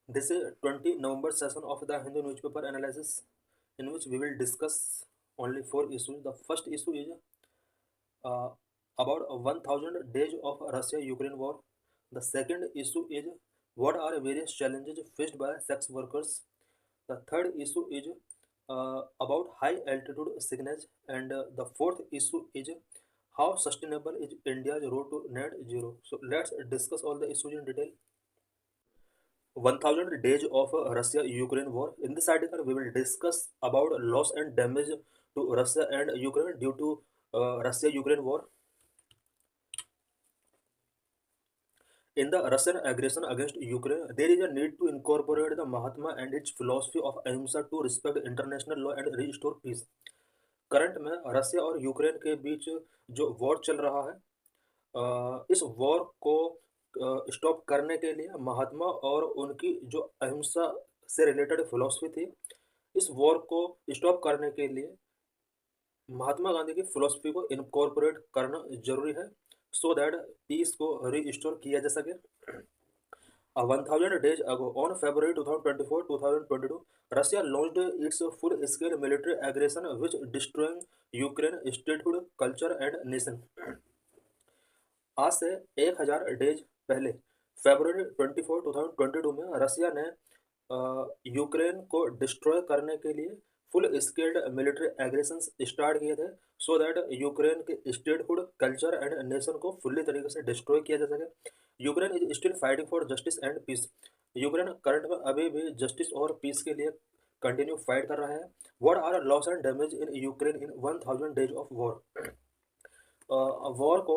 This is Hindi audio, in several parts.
This is 20 November session of the Hindu newspaper analysis, in which we will discuss only four issues. The first issue is uh, about 1000 days of Russia-Ukraine war. The second issue is what are various challenges faced by sex workers. The third issue is about high altitude sickness, and the fourth issue is how sustainable is India's road to net zero. So let's discuss all the issues in detail. 1000 days of Russia-Ukraine war. In this article, we will discuss about loss and damage to Russia and Ukraine due to Russia-Ukraine war. In the Russian aggression against Ukraine, there is a need to incorporate the Mahatma and its philosophy of Ahimsa to respect international law and restore peace. Current में रसिया और यूक्रेन के बीच जो वॉर चल रहा है, इस वॉर को स्टॉप करने के लिए महात्मा और उनकी जो अहिंसा से रिलेटेड फिलॉसफी थी, इस वॉर को स्टॉप करने के लिए महात्मा गांधी की फिलॉसफी को इनकॉर्पोरेट करना जरूरी है, सो दैट पीस को रीस्टोर किया जा सके. 1000 days ago, on February 2024, 2022, Russia launched its full-scale military aggression, which destroying Ukraine statehood, culture and nation. आज से 1000 डेज पहले फरवरी 24, 2022 में रसिया ने यूक्रेन को डिस्ट्रॉय करने के लिए full scaled military aggression start किए थे, सो दैट यूक्रेन के स्टेटहुड, कल्चर एंड नेशन को फुल्ली तरीके से डिस्ट्रॉय किया जा सके. Ukraine is still fighting for justice and peace. Ukraine current में अभी भी जस्टिस और पीस के लिए कंटिन्यू फाइट कर रहा है. What are loss and damage in Ukraine in 1000 days of war. War को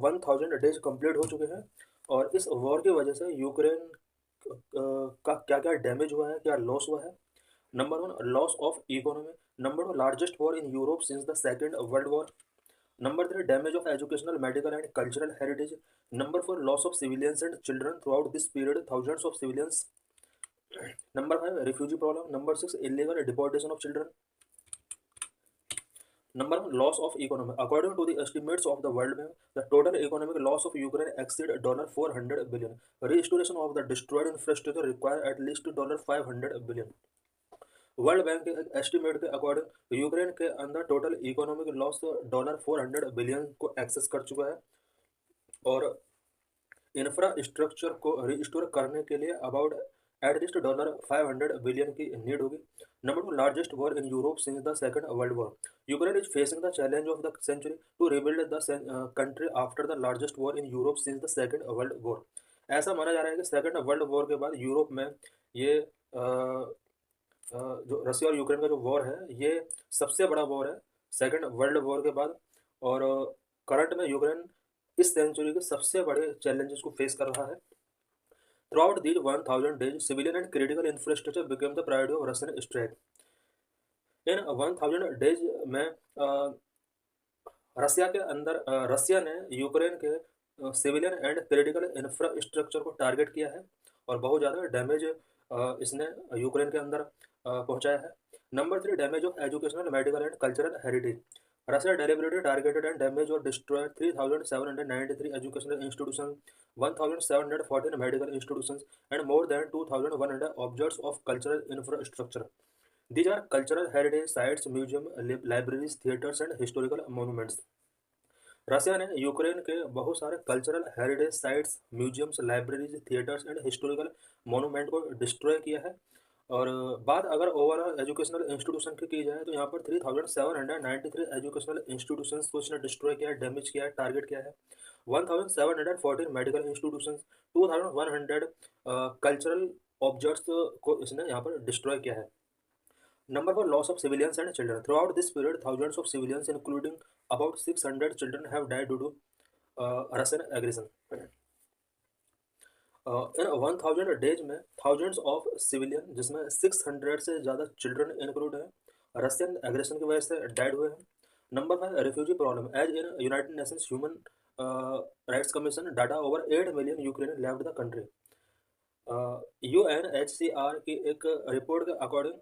1000 डेज कंप्लीट हो चुके हैं, और इस वॉर की वजह से यूक्रेन का क्या क्या डैमेज हुआ है, क्या लॉस हुआ है. Number one, loss of economy. Number two, largest war in Europe since the second world war. Number three, damage of educational, medical and cultural heritage. Number four, loss of civilians and children through out this period, thousands of civilians. Number five, refugee problem. Number six, illegal deportation of children. Number one, loss of economy. According to the estimates of the World Bank, the total economic loss of Ukraine exceed $400 billion. Restoration of the destroyed infrastructure require at least $500 billion. World bank के एस्टिमेट के अकॉर्डिंग यूक्रेन के अंदर टोटल इकोनॉमिक लॉस $400 बिलियन को एक्सेस कर चुका है, और इंफ्रास्ट्रक्चर को रिस्टोर करने के लिए अबाउट एटलीस्ट $500 बिलियन की नीड होगी. Number two, largest war in Europe since the second world war. Ukraine is facing the challenge of the century to rebuild the country after the largest war in Europe since the second world war. ऐसा माना जा रहा है कि सेकंड वर्ल्ड वॉर के बाद यूरोप में ये जो रसिया और यूक्रेन का जो वॉर है, ये सबसे बड़ा वॉर है सेकंड वर्ल्ड वॉर के बाद. और करंट में यूक्रेन इस सेंचुरी के सबसे बड़े चैलेंजेस को फेस कर रहा है. Throughout these 1000 days, civilian and critical infrastructure became the priority of Russian strike. In 1000 days में रसिया के अंदर रसिया ने यूक्रेन के सिविलियन एंड क्रिटिकल इंफ्रास्ट्रक्चर को टारगेट किया है, और बहुत ज़्यादा डैमेज इसने यूक्रेन के अंदर पहुंचाया है. Number three, damage of educational, medical and cultural heritage. Russia deliberately targeted and damaged or destroyed 3,793 educational institutions, 1,714 medical institutions, and more than 2,100 objects of cultural infrastructure. These are cultural heritage sites, museums, libraries, theaters, and historical monuments. रसिया ने यूक्रेन के बहुत सारे cultural heritage sites, museums, libraries, theatres and historical monument को डिस्ट्रॉय किया है. और बात अगर ओवरऑल एजुकेशनल इंस्टीट्यूशन की जाए, तो यहाँ पर 3,793 एजुकेशनल इंस्टीट्यूशंस को इसने डिस्ट्रॉय किया है, डैमेज किया है, टारगेट किया है. 1,714 मेडिकल इंस्टीट्यूशंस, 2,100 कल्चरल ऑब्जेक्ट्स को इसने यहाँ पर डिस्ट्रॉय किया है. Number for loss of civilians and children. Throughout this period, thousands of civilians, including about 600 children, have died due to Russian aggression. In 1000 days में थाउजेंड्स ऑफ सिविलियन, जिसमें 600 से ज़्यादा चिल्ड्रन इंक्लूड हैं, रशियन एग्रेशन की वजह से डेड हुए हैं. Number five, refugee problem. As in United Nations human rights commission data, over 8 million Ukraine left the country. UNHCR की एक रिपोर्ट के अकॉर्डिंग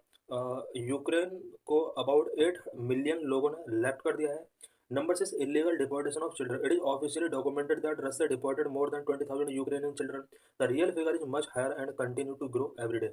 यूक्रेन को अबाउट 8 मिलियन लोगों ने लेफ्ट कर दिया है. Number 6, illegal deportation of children. It is officially documented that Russia deported more than 20,000 Ukrainian children. The real figure is much higher and continue to grow every day.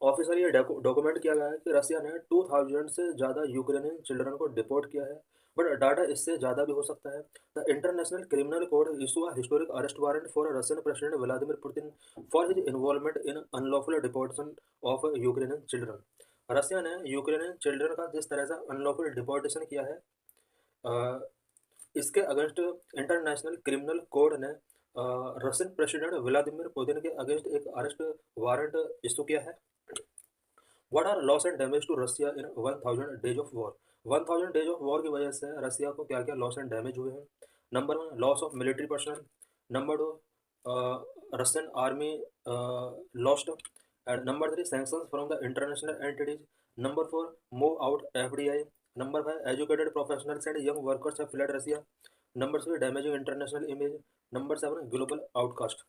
Official ये डॉक्यूमेंट किया गया है कि रसिया ने 2000 से ज़्यादा यूक्रेनियन चिल्ड्रन को डिपोर्ट किया है, बट डाटा इससे ज़्यादा भी हो सकता है। The International criminal Court issue a historic arrest warrant for Russian president Vladimir Putin for his involvement in unlawful deportation of Ukrainian children. Russia ने यूक्रेनियन चिल्ड्रन का जिस तरह से अनलॉफुल डिपोर्टेशन किया है, अ, इसके अगेंस्ट इंटरनेशनल क्रिमिनल कोड ने रशियन प्रेसिडेंट व्लादिमीर पुतिन के अगेंस्ट एक अरेस्ट वारंट इशू किया है। What are loss and damage to Russia in 1000 days of war. 1000 days of war की वजह से रसिया को क्या क्या लॉस एंड डैमेज हुए हैं। Number 1, loss of military personnel. Number 2, Russian army lost. And number 3, sanctions from the international entities. Number 4, move out FDI. Number 5, educated professionals and young workers have fled Russia. Number 6, damaging international image. Number 7, global outcast.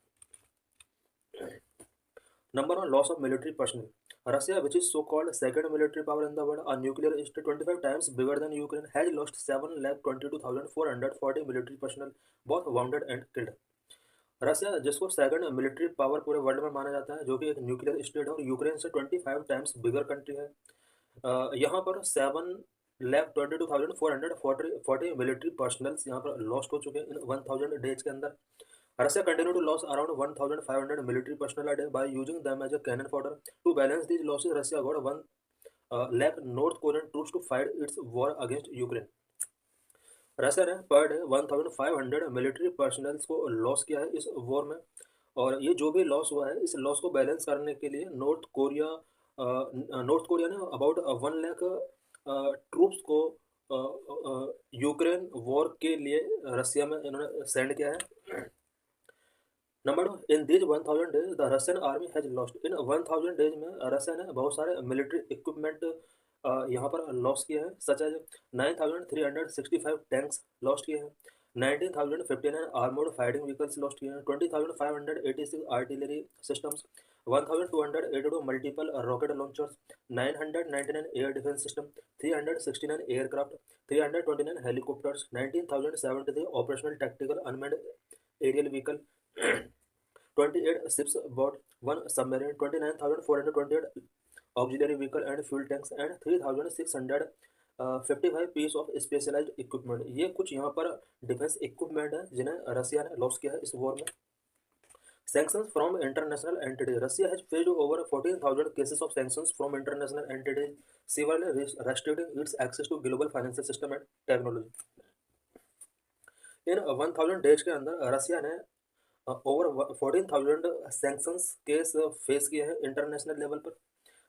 Number 1, loss of military personnel. Russia, which is so-called second military power in the world, a nuclear state 25 times bigger than Ukraine, has lost 7,22,440 military personnel, both wounded and killed. रसिया जिसको सेकंड मिलिट्री पावर पूरे वर्ल्ड में माना जाता है, जो कि एक न्यूक्लियर स्टेट है और यूक्रेन से 25 टाइम्स बिगर कंट्री है, यहाँ पर 7,22,440 मिलिट्री पर्सनल्स यहाँ पर लॉस्ट हो चुके हैं इन 1000 डेज के अंदर। Russia continue to lose around 1,500 military personnel a day by using them as a cannon fodder. To balance these losses, Russia got 1 lakh North Korean troops to fight its war against Ukraine. Russia ने पर डे 1,500 मिलिट्री पर्सनल्स को लॉस किया है इस वॉर में, और ये जो भी लॉस हुआ है इस लॉस को बैलेंस करने के लिए नॉर्थ कोरिया ने अबाउट 1 लाख ट्रूप्स को यूक्रेन वॉर के लिए रसिया में इन्होंने सेंड किया है। Number 2, in these 1000 days the Russian army has lost. In 1000 days में रशिया ने बहुत सारे मिलिट्री इक्विपमेंट यहाँ पर लॉस किए हैं, सच एज 9365 टैंक्स लॉस्ट किए हैं, 19,059 आर्मोर्ड फाइटिंग व्हीकल्स लॉस्ट किए हैं, 20,586 artillery systems, 1,282 multiple rocket launchers, 999 air defence system, 369 aircraft, 329 helicopters, 19,073 operational tactical unmanned aerial vehicle, 28 ships aboard, 1 submarine, 29,428 auxiliary vehicle and fuel tanks and 3,655 piece of specialised equipment. ये कुछ यहाँ पर डिफेंस इक्विपमेंट है जिन्हें रसिया ने लॉस किया है इस वॉर में। Sanctions from international entities. Russia has faced over 14,000 cases of sanctions from international entities, severely restricting its access to global financial system and technology. In 1000 days के अंदर रसिया ने ओवर 14,000 सैंक्शंस केस फेस किए हैं इंटरनेशनल लेवल पर।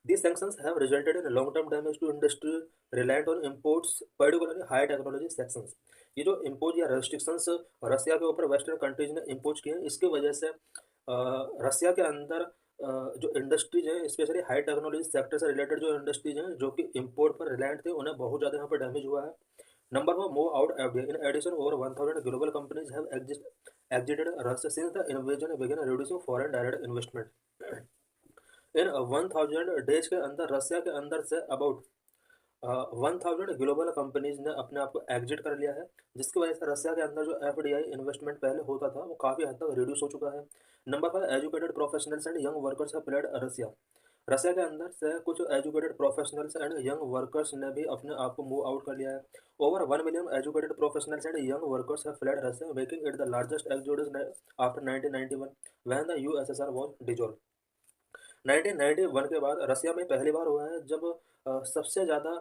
These sanctions have resulted in long-term damage to industry reliant on imports, particularly high technology sections. ये जो इम्पोज या रेस्ट्रिक्शंस रसिया के ऊपर वेस्टर्न कंट्रीज ने इम्पोज किए हैं, इसकी वजह से रसिया के अंदर जो इंडस्ट्रीज हैं, स्पेशली हाई टेक्नोलॉजी सेक्टर से रिलेटेड जो इंडस्ट्रीज हैं जो कि इम्पोर्ट पर रिलायंट थे, उन्हें बहुत ज़्यादा यहाँ पर डैमेज हुआ है। Number 1, move out FDI. In addition, over 1,000 global companies have exited Russia since the invasion began, reducing foreign direct investment. In 1000 days के अंदर रसिया के अंदर से अबाउट 1000 ग्लोबल कंपनीज ने अपने आप को एग्जिट कर लिया है, जिसकी वजह से रसिया के अंदर जो एफडीआई इन्वेस्टमेंट पहले होता था वो काफ़ी हद तक रिड्यूस हो चुका है। Number 5, educated professionals and young workers have fled Russia. Russia के अंदर से कुछ educated professionals and young workers ने भी अपने आप को मूव आउट कर लिया है। Over 1 million educated professionals and young workers have fled Russia, making it the largest exodus after 1991 when the USSR was dissolved. 1991 के बाद रसिया में पहली बार हुआ है जब सबसे ज़्यादा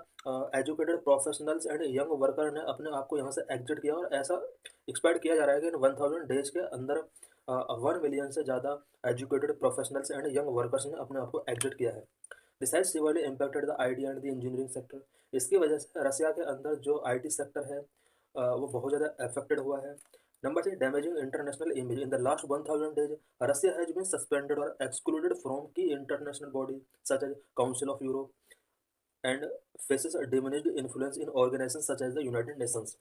educated professionals and young worker ने अपने आप को यहाँ से एग्जिट किया, और ऐसा एक्सपेक्ट किया जा रहा है कि इन 1000 डेज के अंदर 1 मिलियन से ज़्यादा educated professionals and young workers ने अपने आप को एग्जिट किया है। This has severely impacted the IT and the engineering sector. इसकी वजह से रसिया के अंदर जो आईटी सेक्टर है वो बहुत ज़्यादा अफेक्टेड हुआ है। Number 3, damaging international image. In the last 1000 days, Russia has been suspended or excluded from key international bodies such as Council of Europe and faces a diminished influence in organizations such as the United Nations.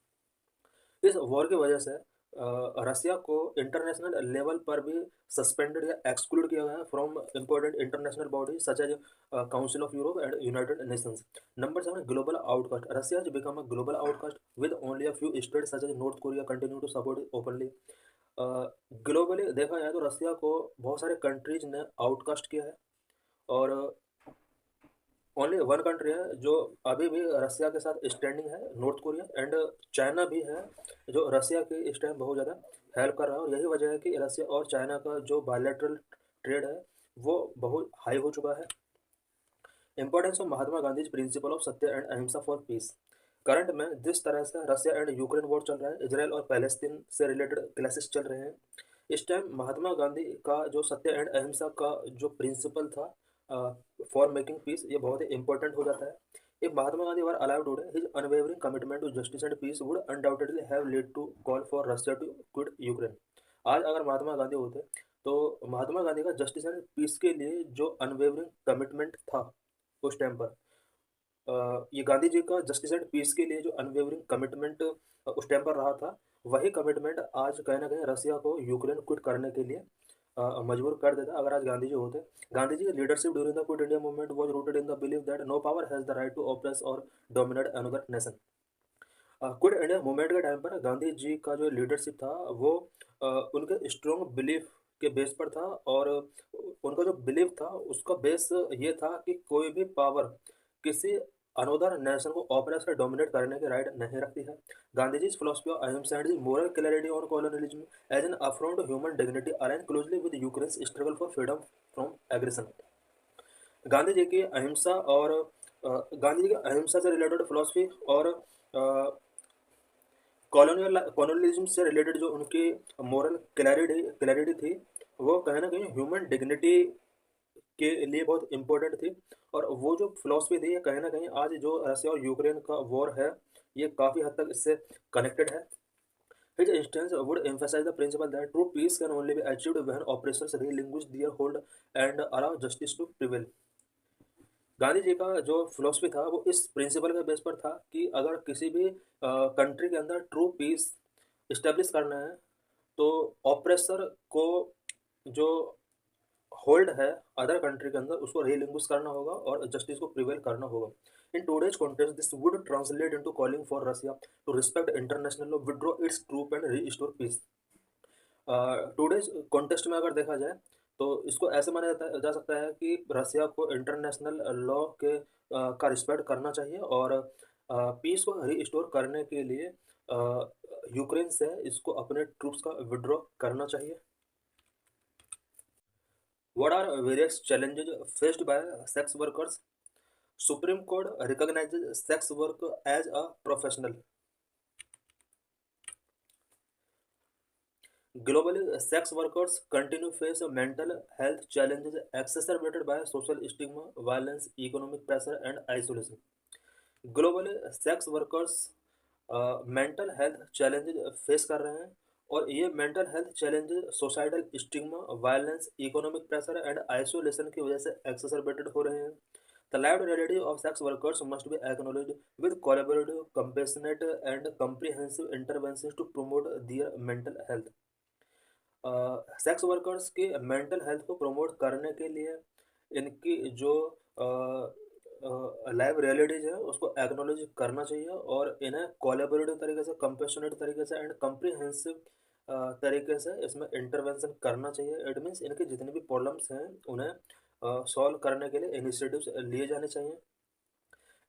इस वॉर की वजह से रसिया को इंटरनेशनल लेवल पर भी सस्पेंडेड या एक्सक्लूड किया गया है from important international body such as council of Europe and United Nations. Number 7, global outcast. Russia has become a global outcast with only a few states such as North Korea continue to support it openly। Globally देखा जाए तो रसिया को बहुत सारे कंट्रीज ने आउटकास्ट किया है, और ओनली वन कंट्री है जो अभी भी रसिया के साथ स्टैंडिंग है, नॉर्थ कोरिया। एंड चाइना भी है जो रसिया की इस टाइम बहुत ज़्यादा हेल्प कर रहा है, और यही वजह है कि रसिया और चाइना का जो बायलैटरल ट्रेड है वो बहुत हाई हो चुका है। Importance of Mahatma Gandhi principle of सत्य एंड अहिंसा फॉर पीस। करंट में जिस तरह से रसिया एंड यूक्रेन वॉर चल रहा है, इसराइल और पैलेस्तीन से रिलेटेड क्लासेस चल रहे हैं, इस टाइम महात्मा गांधी का जो सत्य एंड अहिंसा का जो प्रिंसिपल था फॉर मेकिंग पीस, ये बहुत ही इंपॉर्टेंट हो जाता है। If Mahatma Gandhi were alive today, his unwavering commitment to justice and peace would undoubtedly have lead to call for Russia to quit Ukraine. आज अगर महात्मा गांधी होते तो महात्मा गांधी का जस्टिस एंड पीस के लिए जो अनवेवरिंग कमिटमेंट था उस टाइम पर, ये गांधी जी का जस्टिस एंड पीस के लिए जो अनवेवरिंग कमिटमेंट उस टाइम पर रहा था, वही कमिटमेंट आज कहीं ना कहीं रसिया को यूक्रेन क्विट करने के लिए मजबूर कर देता अगर आज गांधी जी होते। गांधी जी की leadership during the Quit India Movement was rooted in the belief that no power has the right to oppress or dominate another nation. Quit India Movement के टाइम पर गांधी जी का जो लीडरशिप था वो उनके स्ट्रॉन्ग बिलीफ के बेस पर था, और उनका जो बिलीफ था उसका बेस ये था कि कोई भी पावर किसी अनदर नेशन को ऑपरेट से डोमिनेट करने के राइट नहीं रखती है। Gandhi ji philosophy of ahimsa and moral clarity on colonialism as an affront to human dignity align closely with Ukraine struggle for freedom from aggression. Gandhi ji की अहिंसा और गांधी जी की अहिंसा से रिलेटेड फिलोसफी और कॉलोनियलिज्म से रिलेटेड जो उनकी मोरल क्लैरिटी थी, वो कहीं ना कहीं ह्यूमन डिग्निटी के लिए बहुत इंपॉर्टेंट थी। और वो जो फिलोसफी थी ये कहीं ना कहीं आज जो रसिया और यूक्रेन का वॉर है ये काफ़ी हद तक इससे कनेक्टेड है। His instance would emphasize the principle that true peace can only be achieved when oppressors relinquish their hold and allow justice to prevail। Gandhi ji का जो फिलोसफी था वो इस प्रिंसिपल के बेस पर था कि अगर किसी भी कंट्री के अंदर ट्रू पीस इस्टेब्लिश करना है तो ऑपरेसर को जो होल्ड है अदर कंट्री के अंदर उसको रिलिंग्विश करना होगा और जस्टिस को प्रिवेल करना होगा। In today's context this would translate into calling for Russia to respect international law, withdraw its troop and restore peace. Today's context में अगर देखा जाए तो इसको ऐसे माना जा सकता है कि रसिया को इंटरनेशनल लॉ के का रिस्पेक्ट करना चाहिए, और पीस को रीस्टोर करने के लिए यूक्रेन से इसको अपने ट्रूप्स का विड्रॉ करना चाहिए। What are various challenges faced by sex workers? Supreme Court recognizes sex work as a professional। Globally, sex workers continue to face mental health challenges exacerbated by social stigma, violence, economic pressure, and isolation। Globally sex workers mental health challenges face कर रहे हैं, और ये mental health challenges societal stigma, violence, economic pressure and isolation की वजह से एक्सरबेटेड हो रहे हैं। The live reality of sex workers must be acknowledged with collaborative, compassionate and comprehensive intervention to promote their mental health. Sex workers की मेंटल हेल्थ को प्रमोट करने के लिए इनकी जो लाइव रियलिटीज है उसको एक्नॉलेज करना चाहिए, और इन्हें कोलैबोरेटिव तरीके से, कंपेशनेट तरीके से एंड कम्प्रिहेंसिव तरीके से इसमें इंटरवेंशन करना चाहिए। इट मीन्स इनके जितने भी प्रॉब्लम्स हैं उन्हें सॉल्व करने के लिए इनिशिएटिव्स लिए जाने चाहिए।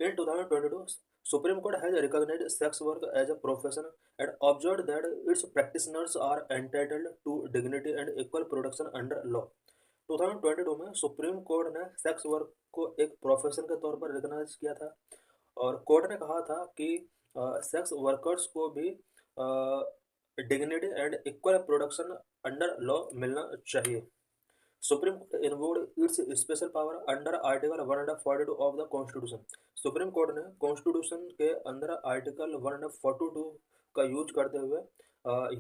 In 2022, Supreme Court has recognized sex work as a profession and observed that its practitioners are entitled to dignity and equal protection under law। 2022 में सुप्रीम कोर्ट ने सेक्स वर्क को एक प्रोफेशन के तौर पर रिकॉग्नाइज किया था, और कोर्ट ने कहा था कि सेक्स वर्कर्स को भी dignity and equal protection under law मिलना चाहिए। Supreme court invoked it's special power under article 142 of the constitution. Supreme court ने कॉन्स्टिट्यूशन के अंदर आर्टिकल 142 का यूज करते हुए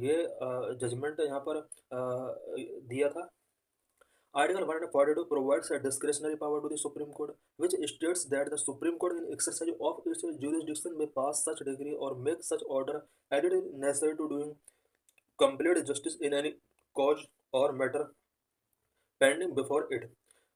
ये जजमेंट यहाँ पर दिया था। Article 142 provides a discretionary power to the Supreme Court, which states that the Supreme Court, in exercise of its jurisdiction, may pass such decree or make such order as it is necessary to doing complete justice in any cause or matter pending before it।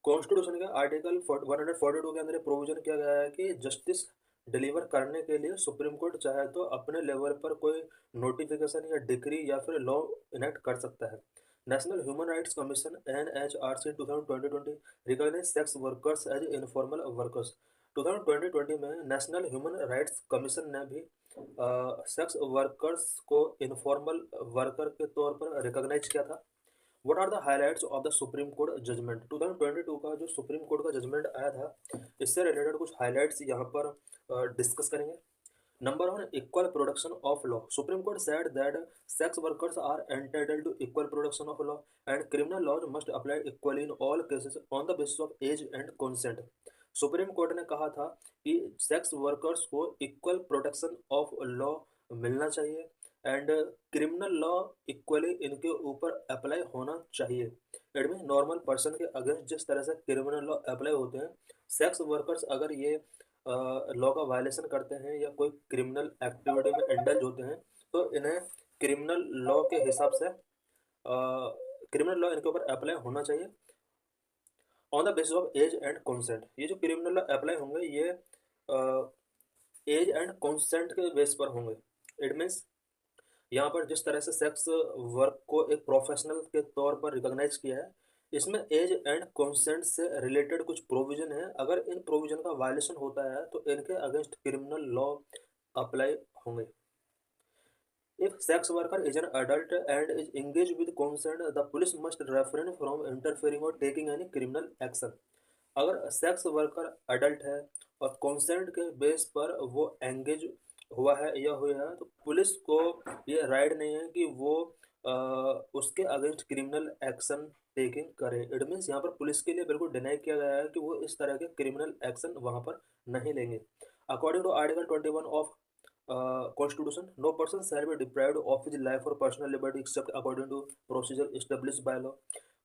Constitution के आर्टिकल 142 के अंदर प्रोविजन किया गया है कि जस्टिस डिलीवर करने के लिए सुप्रीम कोर्ट चाहे तो अपने लेवल पर कोई नोटिफिकेशन या डिक्री या फिर लॉ इनेक्ट कर सकता है। National human rights commission NHRC 2020 recognise sex workers as informal workers. 2020 में नेशनल ह्यूमन राइट्स कमीशन ने भी सेक्स वर्कर्स को इनफॉर्मल वर्कर के तौर पर रिकॉग्नाइज किया था। What are the highlights of the supreme court judgement. 2022 का जो सुप्रीम कोर्ट का जजमेंट आया था, इससे रिलेटेड कुछ हाइलाइट्स यहाँ पर डिस्कस करेंगे। Number 1, equal production of law. Supreme court said that sex workers are entitled to equal production of law and criminal laws must apply equally in all cases on the basis of age and consent. Supreme court ने कहा था कि सेक्स वर्कर्स को इक्वल प्रोटेक्शन ऑफ लॉ मिलना चाहिए एंड क्रिमिनल लॉ इक्वली इनके ऊपर अप्लाई होना चाहिए। इट मीन नॉर्मल पर्सन के अगेंस्ट जिस तरह से क्रिमिनल लॉ अप्लाई होते हैं, सेक्स वर्कर्स अगर ये लॉ का वायलेशन करते हैं या कोई क्रिमिनल एक्टिविटी में इंडल्ज होते हैं तो इन्हें क्रिमिनल लॉ के हिसाब से क्रिमिनल लॉ इनके ऊपर अप्लाई होना चाहिए on the basis of age and consent. ये जो क्रिमिनल लॉ अप्लाई होंगे ये एज एंड कंसेंट के बेस पर होंगे। इट मीन्स यहाँ पर जिस तरह से सेक्स वर्क को एक प्रोफेशनल के तौर पर रिकॉग्नाइज किया है, इसमें एज एंड कंसेंट से रिलेटेड कुछ प्रोविजन है। अगर इन प्रोविजन का वायलेशन होता है तो इनके अगेंस्ट क्रिमिनल लॉ अप्लाई होंगे। If sex worker is an adult and is engage with consent, the police must refrain from interfering or taking any criminal action. अगर सेक्स वर्कर अडल्ट है और कंसेंट के बेस पर वो एंगेज हुआ है या हुआ है तो पुलिस को ये राइट नहीं है कि वो उसके अगेंस्ट क्रिमिनल एक्शन टेकिंग करे। इट मीन्स यहाँ पर पुलिस के लिए बिल्कुल डिनाई किया गया है कि वो इस तरह के क्रिमिनल एक्शन वहाँ पर नहीं लेंगे। According to article 21 of constitution, no person shall be deprived of his life or personal liberty except according to procedure established by law.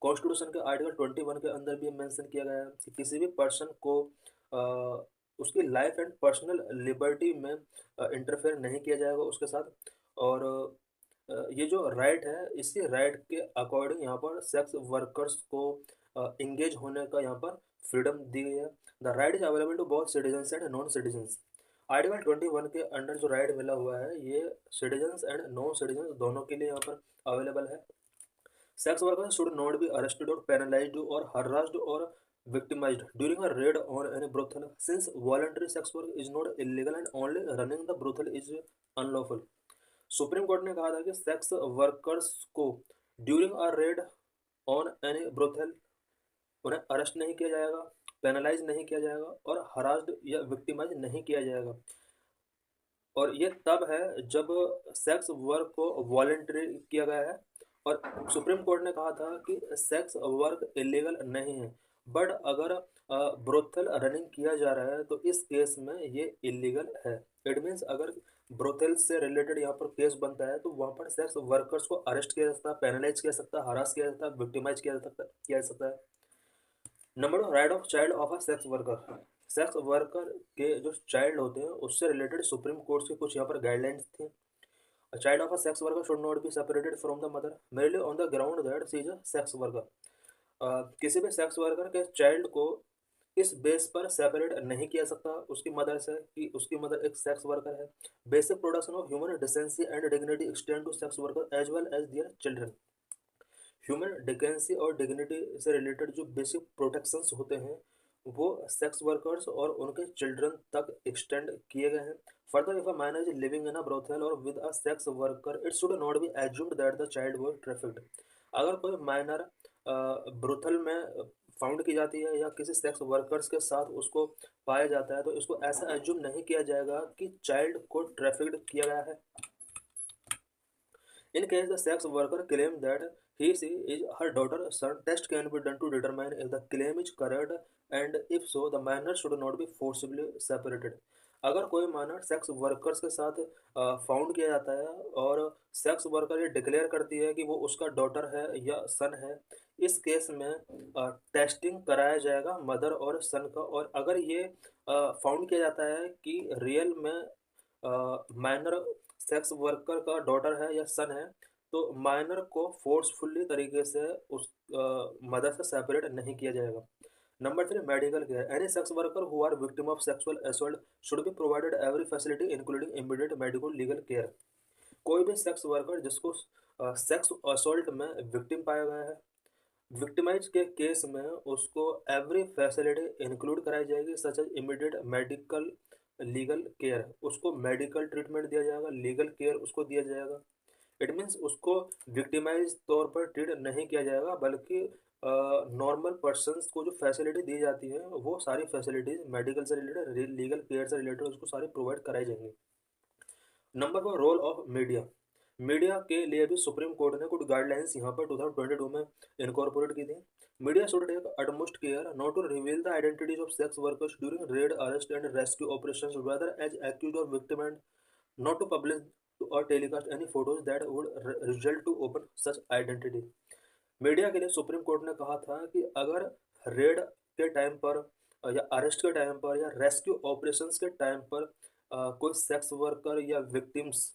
Constitution के आर्टिकल 21 के अंदर भी मेंशन किया गया है कि किसी भी पर्सन को उसकी लाइफ एंड पर्सनल लिबर्टी में इंटरफेयर नहीं किया जाएगा उसके साथ। और ये जो राइट है, इसी राइट के अकॉर्डिंग यहाँ पर सेक्स वर्कर्स को इंगेज होने का यहाँ पर फ्रीडम दी गई है। The right is available to both citizens and non citizens. Article 21 के अंडर जो राइट मिला हुआ है ये सिटीजन्स एंड नॉन सिटीजन्स दोनों के लिए यहाँ पर अवेलेबल है। Sex workers should not be arrested और पेनलाइज्ड और हरास्ड और victimized during a raid on any brothel, since voluntary sex work is not illegal and only running the brothel is unlawful। Supreme court ने कहा था कि सेक्स वर्कर्स को during a raid on any brothel उन्हें अरेस्ट नहीं किया जाएगा, पेनलाइज नहीं किया जाएगा और हरास्ड या विक्टिमाइज नहीं किया जाएगा। और ये तब है जब सेक्स वर्क को वॉलेंट्री किया गया है। और सुप्रीम कोर्ट ने कहा था कि सेक्स वर्क इलीगल नहीं है, बट अगर ब्रोथल रनिंग किया जा रहा है तो इस केस में ये इलीगल है। इट मीन्स अगर ब्रोथल से रिलेटेड यहाँ पर केस बनता है तो वहाँ पर सेक्स वर्कर्स को अरेस्ट किया जा सकता है, पेनलाइज किया जा सकता है, हरास किया जा सकता है, विक्टिमाइज किया जा सकता है। Number 2, right of child of a sex worker. Sex worker के जो चाइल्ड होते हैं उससे रिलेटेड सुप्रीम कोर्ट के कुछ यहाँ पर गाइडलाइंस थी। A child of a sex worker should not be separated from the mother merely on the ground that she is a sex worker। किसी भी सेक्स वर्कर के चाइल्ड को इस बेस पर सेपरेट नहीं किया सकता उसकी मदर से कि उसकी मदर एक सेक्स वर्कर है। Basic production of human decency and dignity extend to sex worker as well as their children. Human decency और डिग्निटी से रिलेटेड जो बेसिक प्रोटेक्शंस होते हैं वो सेक्स वर्कर्स और उनके चिल्ड्रन तक एक्सटेंड किए गए हैं। Further, if a man is living in a brothel or with a sex worker, it should not be assumed that the child was trafficked. अगर कोई माइनर ब्रोथल में फाउंड की जाती है या किसी सेक्स वर्कर्स के साथ उसको पाया जाता है तो इसको ऐसा एज्यूम नहीं किया जाएगा कि चाइल्ड को ट्रैफिक्ड किया गया है। In case the sex worker claims that he she is her daughter, son test can be done to determine if the claim is correct and if so the minor should not be forcibly separated। अगर कोई माइनर सेक्स वर्कर्स के साथ फाउंड किया जाता है और सेक्स वर्कर ये डिक्लेयर करती है कि वो उसका डॉटर है या सन है, इस केस में टेस्टिंग कराया जाएगा मदर और सन का। और अगर ये फाउंड किया जाता है कि रियल में माइनर सेक्स वर्कर का डॉटर है या सन है तो माइनर को फोर्सफुली तरीके से उस मदर से सेपरेट नहीं किया जाएगा। Number 3, medical care. Any sex worker who are victim of sexual assault should be provided every facility including immediate medical legal care. कोई भी सेक्स वर्कर जिसको सेक्स असॉल्ट में विक्टिम पाया गया है, विक्टिमाइज के केस में उसको एवरी फैसिलिटी इंक्लूड कराई जाएगी, such as immediate medical legal care. उसको मेडिकल ट्रीटमेंट दिया जाएगा, लीगल केयर उसको दिया जाएगा। इट मीन्स उसको विक्टिमाइज तौर पर ट्रीट नहीं किया जाएगा, बल्कि नॉर्मल पर्सन्स को जो फैसिलिटी दी जाती है वो सारी फैसिलिटीज मेडिकल से रिलेटेड, लीगल केयर से रिलेटेड उसको सारी प्रोवाइड कराई जाएंगी। Number 4, role of media. Media के लिए भी सुप्रीम कोर्ट ने कुछ गाइडलाइंस यहाँ पर 2022 में इनकॉर्पोरेट की थी। Media should take utmost care not to reveal the identities of sex workers during raid, arrest and rescue operations whether as accuse or victim, and not to publish or telecast any photos that would result to open such identity। Media के लिए सुप्रीम कोर्ट ने कहा था कि अगर रेड के टाइम पर या अरेस्ट के टाइम पर या रेस्क्यू ऑपरेशंस के टाइम पर कोई सेक्स वर्कर या विक्टिम्स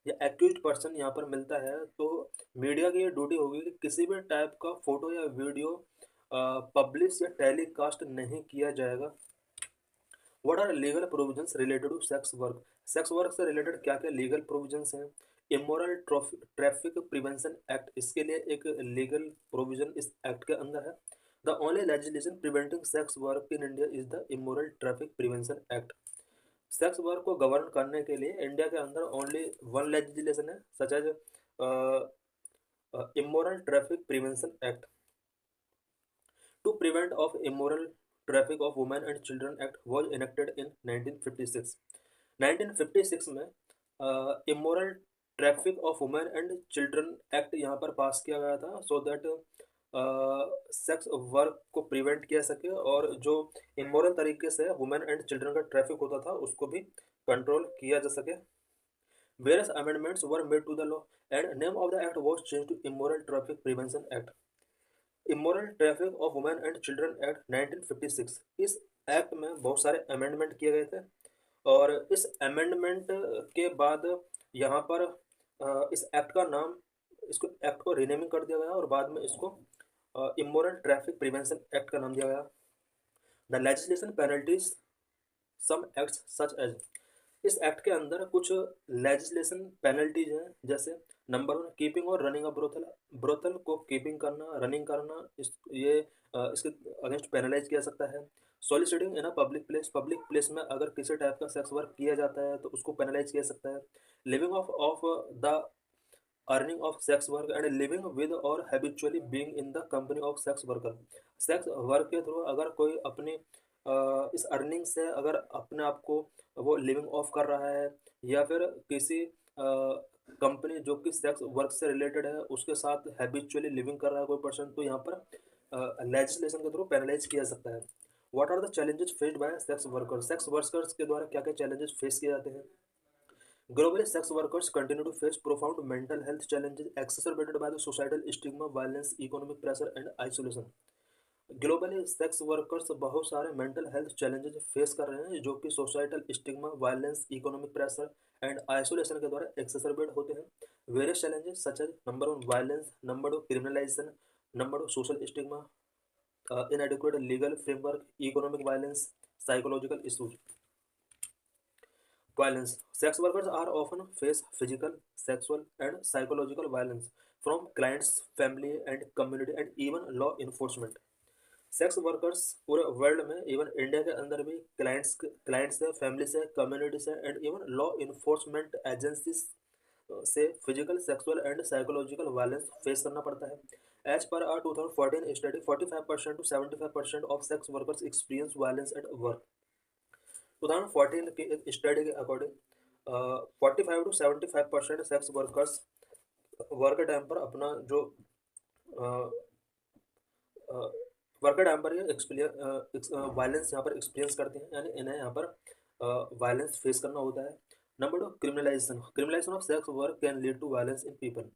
या एक्यूज्ड पर्सन यहाँ पर मिलता है, तो मीडिया की ये ड्यूटी होगी कि किसी भी टाइप का फोटो या वीडियो पब्लिश या टेलीकास्ट नहीं किया जाएगा। What are legal provisions related to sex work. Sex work से रिलेटेड क्या क्या लीगल प्रोविजंस हैं। इमोरल ट्रैफिक प्रिवेंशन एक्ट, इसके लिए एक लीगल प्रोविजन इस एक्ट के अंदर है। The only legislation preventing sex work in India is the immoral traffic prevention act. Sex work को गवर्न करने के लिए इंडिया के अंदर ओनली वन लेजिस्लेशन है, such as immoral traffic prevention act. To prevent of immoral traffic of women and children act was enacted in 1956। 1956 में immoral traffic of women and children act यहाँ पर पास किया गया था, सो दैट सेक्स वर्क को प्रिवेंट किया सके और जो इमोरल तरीके से वुमेन एंड चिल्ड्रन का ट्रैफिक होता था उसको भी कंट्रोल किया जा सके। Various amendments were made to the law and name of the act was change to immoral traffic prevention act. Immoral traffic of women and children act 1956, इस एक्ट में बहुत सारे अमेंडमेंट किए गए थे और इस अमेंडमेंट के बाद यहाँ पर इस एक्ट का नाम, इसको एक्ट को रीनेमिंग कर दिया गया और बाद में इसको इमोरल ट्रैफिक प्रिवेंशन एक्ट का नाम दिया गया। The legislation penalties some acts such as, इस एक्ट के अंदर कुछ लेजिस्लेशन पेनल्टीज हैं, जैसे नंबर 1, कीपिंग और रनिंग अ ब्रोथल। ब्रोथल को कीपिंग करना, रनिंग करना, ये इसके अगेंस्ट पेनलाइज किया सकता है। Soliciting in a public place, public place में अगर किसी टाइप का सेक्स वर्क किया जाता है तो उसको पेनलाइज किया सकता है। Living of the earning of sex work and living with or habitually being in the company of sex worker. Sex work के थ्रू अगर कोई अपनी इस अर्निंग से अगर अपने आप को वो लिविंग ऑफ कर रहा है या फिर किसी कंपनी जो कि सेक्स वर्क से रिलेटेड है उसके साथ हैबिचुअली लिविंग कर रहा है कोई पर्सन, तो यहाँ पर लेजिस्लेशन के थ्रू पेनलाइज किया सकता है। What are the challenges faced by sex workers, sex workers के द्वारा क्या क्या चैलेंजेस फेस किए जाते हैं। Globally, sex workers continue to face profound mental health challenges exacerbated by the societal stigma, violence, economic pressure, and isolation. Globally sex workers बहुत सारे मेंटल हेल्थ चैलेंजेस फेस कर रहे हैं जो कि societal stigma, violence, economic pressure and isolation के द्वारा एक्सेसरबेट होते हैं। Various challenges such as number 1, violence, number 2, criminalisation, number 2, social stigma, inadequate legal framework, economic violence, psychological issues। Violence. Sex workers are often face physical, sexual, and psychological violence from clients, family, and community, and even law enforcement. Sex workers पूरे वर्ल्ड में, इवन इंडिया के अंदर भी क्लाइंट्स से, फैमिली से, कम्युनिटी से, and even law enforcement agencies से physical, sexual and psychological violence face करना पड़ता है। As per 2014 study 45% to 75% of sex workers experience violence at work. 2014 की एक स्टडी के according 45 to 75% sex workers work time पर अपना जो वर्क टाइम पर वायलेंस यहाँ पर एक्सपीरियंस करते हैं, यानी इन्हें यहाँ पर वायलेंस फेस करना होता है। Number 2, criminalisation. Criminalisation of sex work can lead to violence in people.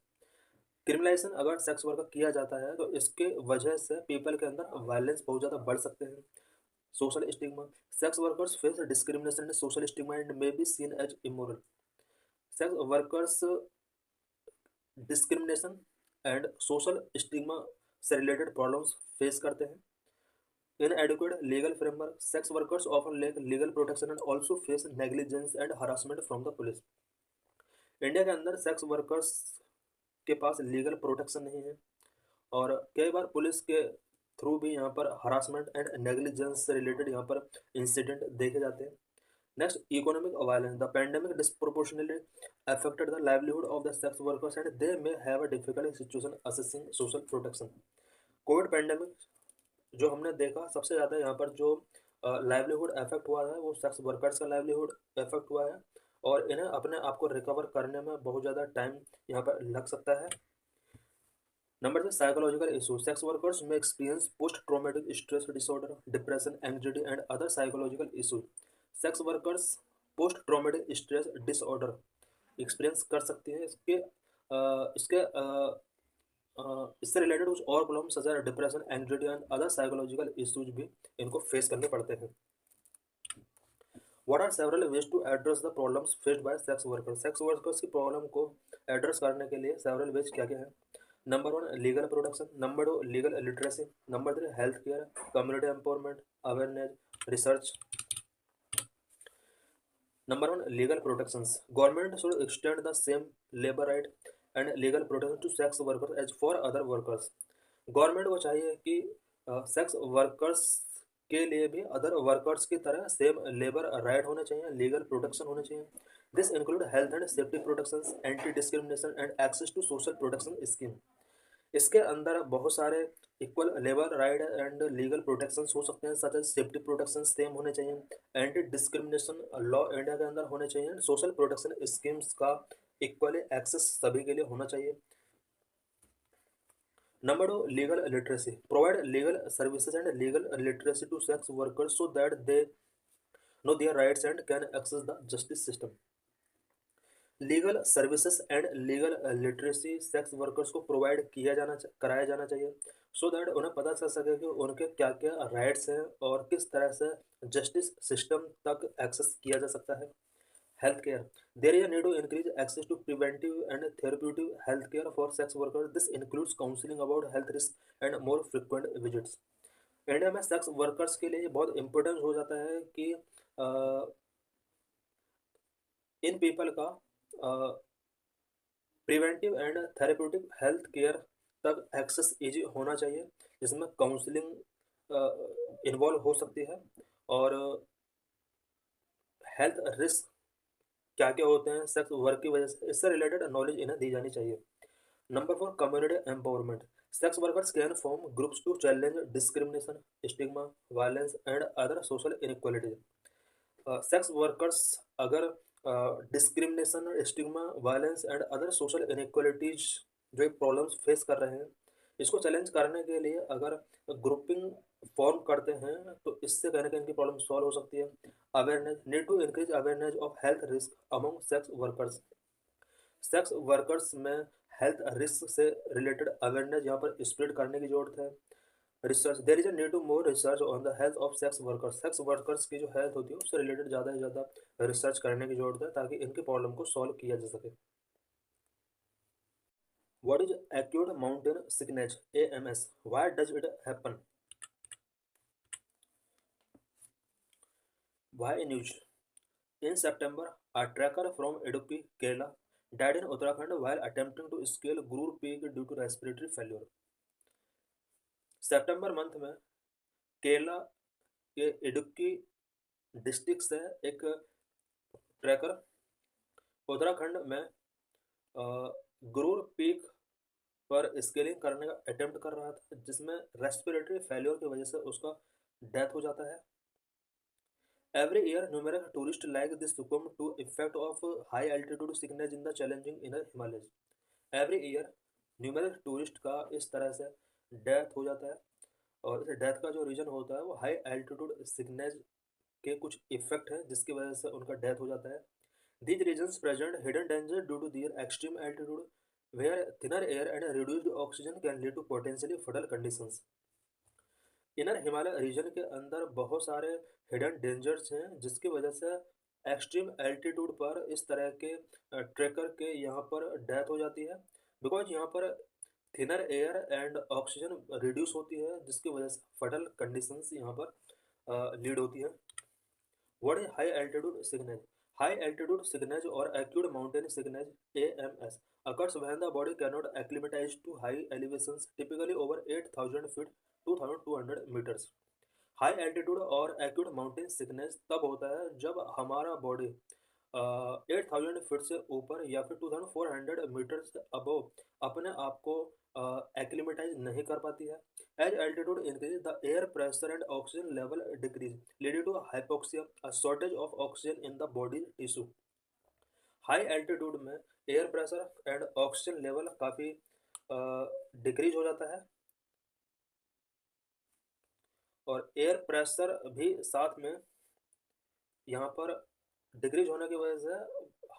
Criminalisation अगर सेक्स वर्क किया जाता है तो इसके वजह से पीपल के अंदर वायलेंस बहुत ज़्यादा बढ़ सकते हैं। Social stigma. Sex workers face discrimination and social stigma and may be seen as immoral. Sex workers discrimination and social stigma से रिलेटेड प्रॉब्लम्स फेस करते हैं। Inadequate legal framework, sex workers often lack legal protection and also face negligence and harassment from the police। India के अंदर सेक्स वर्कर्स के पास लीगल प्रोटेक्शन नहीं है और कई बार पुलिस के थ्रू भी यहाँ पर हरासमेंट एंड नेग्लिजेंस से रिलेटेड यहाँ पर इंसिडेंट देखे जाते हैं। Next, economic violence. The pandemic disproportionately affected the livelihood of the sex workers and they may have a difficult situation assessing social protection। Covid pandemic जो हमने देखा, सबसे ज़्यादा यहाँ पर जो लाइवलीहुड अफेक्ट हुआ है वो सेक्स वर्कर्स का लाइवलीहुड अफेक्ट हुआ है और इन्हें अपने आप को रिकवर करने में बहुत ज़्यादा टाइम यहाँ पर लग सकता है। Number 3, psychological issue. Sex workers में experience post traumatic stress disorder, depression, anxiety and other psychological issue. Sex workers post traumatic stress disorder experience कर सकती हैं। इससे रिलेटेड कुछ और problem such as depression, anxiety and other psychological issues भी इनको फेस करने पड़ते हैं। What are several ways to address the problems faced by sex workers. Sex workers की प्रॉब्लम को एड्रेस करने के लिए सेवरल वेज क्या क्या है? Number 1, legal protection. Number 2, legal literacy. Number 3, health care, community empowerment, awareness, research. Number 1, legal protections. Government should extend the same labour right and legal protection to sex workers as for other workers. Government को चाहिए कि सेक्स वर्कर्स के लिए भी अदर वर्कर्स की तरह सेम लेबर राइट होने चाहिए, लीगल प्रोटेक्शन होने चाहिए। This include health and safety protection, anti discrimination and access to social protection scheme. इसके अंदर बहुत सारे equal labour right and legal protection हो सकते हैं, such as safety protection same होने चाहिए, एंटी डिस्क्रिमिनेशन लॉ इंडिया के अंदर होने चाहिए, सोशल प्रोटेक्शन स्कीम्स का इक्वली एक्सेस सभी के लिए होना चाहिए। Number 2, legal literacy. Provide legal services and legal literacy to sex workers so that they know their rights and can access the justice system. Legal services and legal literacy sex workers को प्रोवाइड कराया जाना चाहिए सो दैट उन्हें पता चल सके कि उनके क्या क्या राइट्स हैं और किस तरह से जस्टिस सिस्टम तक एक्सेस किया जा सकता है। Health care. There is a need to increase access to preventive and therapeutic health care for sex workers. This includes counselling about health risk and more frequent visits. India में सेक्स वर्कर्स के लिए ये बहुत इंपॉर्टेंट हो जाता है कि इन पीपल का preventive and therapeutic health care तक एक्सेस ईजी होना चाहिए, जिसमें काउंसलिंग इन्वॉल्व हो सकती है और हेल्थ रिस्क क्या क्या होते हैं सेक्स वर्क की वजह से, इससे रिलेटेड नॉलेज इन्हें दी जानी चाहिए। Number 4, community empowerment. Sex workers can form groups to challenge discrimination, stigma, violence and other social inequalities. Sex workers अगर discrimination, stigma, violence and other social inequalities जो प्रॉब्लम्स फेस कर रहे हैं, इसको चैलेंज करने के लिए अगर ग्रुपिंग फॉर्म करते हैं तो इससे कहीं ना कहीं इनकी प्रॉब्लम सॉल्व हो सकती है। Awareness. Need to increase awareness of health risk among sex workers. Sex workers में हेल्थ रिस्क से रिलेटेड अवेयरनेस यहाँ पर स्प्रेड करने की जरूरत है। Research. There is a need to more research on the health of sex workers. Sex workers की जो हेल्थ होती है उससे रिलेटेड ज़्यादा से ज़्यादा रिसर्च करने की जरूरत है ताकि इनकी प्रॉब्लम को सॉल्व किया जा सके। What is acute mountain sickness, AMS? Why does it happen? Why news? In September, a trekker from Idukki, Kerala, died in Uttarakhand while attempting to scale Guru Peak due to respiratory failure। September month में केरला के इडुक्की डिस्ट्रिक्ट से एक ट्रैकर उत्तराखंड में गुरूर पीक पर स्केलिंग करने का अटेम्प्ट कर रहा था, जिसमें रेस्पिरेटरी फेलियर की वजह से उसका डेथ हो जाता है। Every year, numerous tourists like this succumb to effect of high altitude sickness in the challenging inner Himalayas। Every year, numerous tourist का इस तरह से डेथ हो जाता है और इस डेथ का जो रीज़न होता है वो हाई एल्टीट्यूड सिकनेस के कुछ इफेक्ट हैं जिसकी वजह से उनका डेथ हो जाता है। These regions present hidden danger due to their extreme altitude, where thinner air and reduced oxygen can lead to potentially fatal conditions। Inner Himalaya region के अंदर बहुत सारे हिडन डेंजर्स हैं जिसकी वजह से एक्सट्रीम एल्टीट्यूड पर इस तरह के ट्रैकर के यहाँ पर डेथ हो जाती है। बिकॉज यहाँ पर thinner air and oxygen reduce होती है, जिसकी वजह से फटल कंडीशंस यहाँ पर लीड होती है। What is high altitude sickness? High altitude sickness or acute mountain sickness (AMS) occurs when the body cannot acclimatize to high elevations, typically over 8,000 feet (2,200 meters). High altitude और एक्यूट माउंटेन सिकनेस तब होता है जब हमारा बॉडी 8,000 फीट से ऊपर या फिर 2,400 मीटर से अबव अपने आप को एक्लिमेटाइज नहीं कर पाती है। As altitude increase the air pressure and oxygen level decrease leading to hypoxia, a shortage of oxygen in the body tissue. High altitude में air pressure and oxygen level काफ़ी डिक्रीज हो जाता है और एयर प्रेशर भी साथ में यहाँ पर डिक्रीज होने की वजह से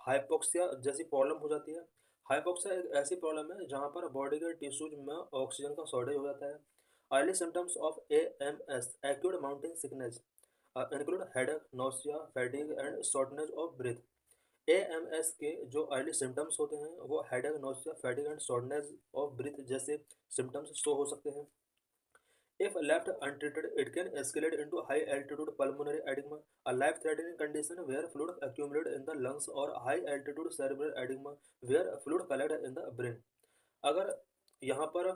हाइपोक्सिया जैसी प्रॉब्लम हो जाती है। हाइपोक्सिया एक ऐसी प्रॉब्लम है जहाँ पर बॉडी के टिश्यूज में ऑक्सीजन का शॉर्टेज हो जाता है। Early symptoms of AMS acute mountain sickness include headache, nausea, fatigue and shortness of breath. AMS के जो अर्ली सिम्टम्स होते हैं वो headache, nausea, fatigue and shortness of breath जैसे सिम्टम्स शो हो सकते हैं। If left untreated, it can escalate into high-altitude pulmonary edema, a life-threatening condition where fluid accumulates in the lungs, or high-altitude cerebral edema, where fluid collects in the brain. अगर यहाँ पर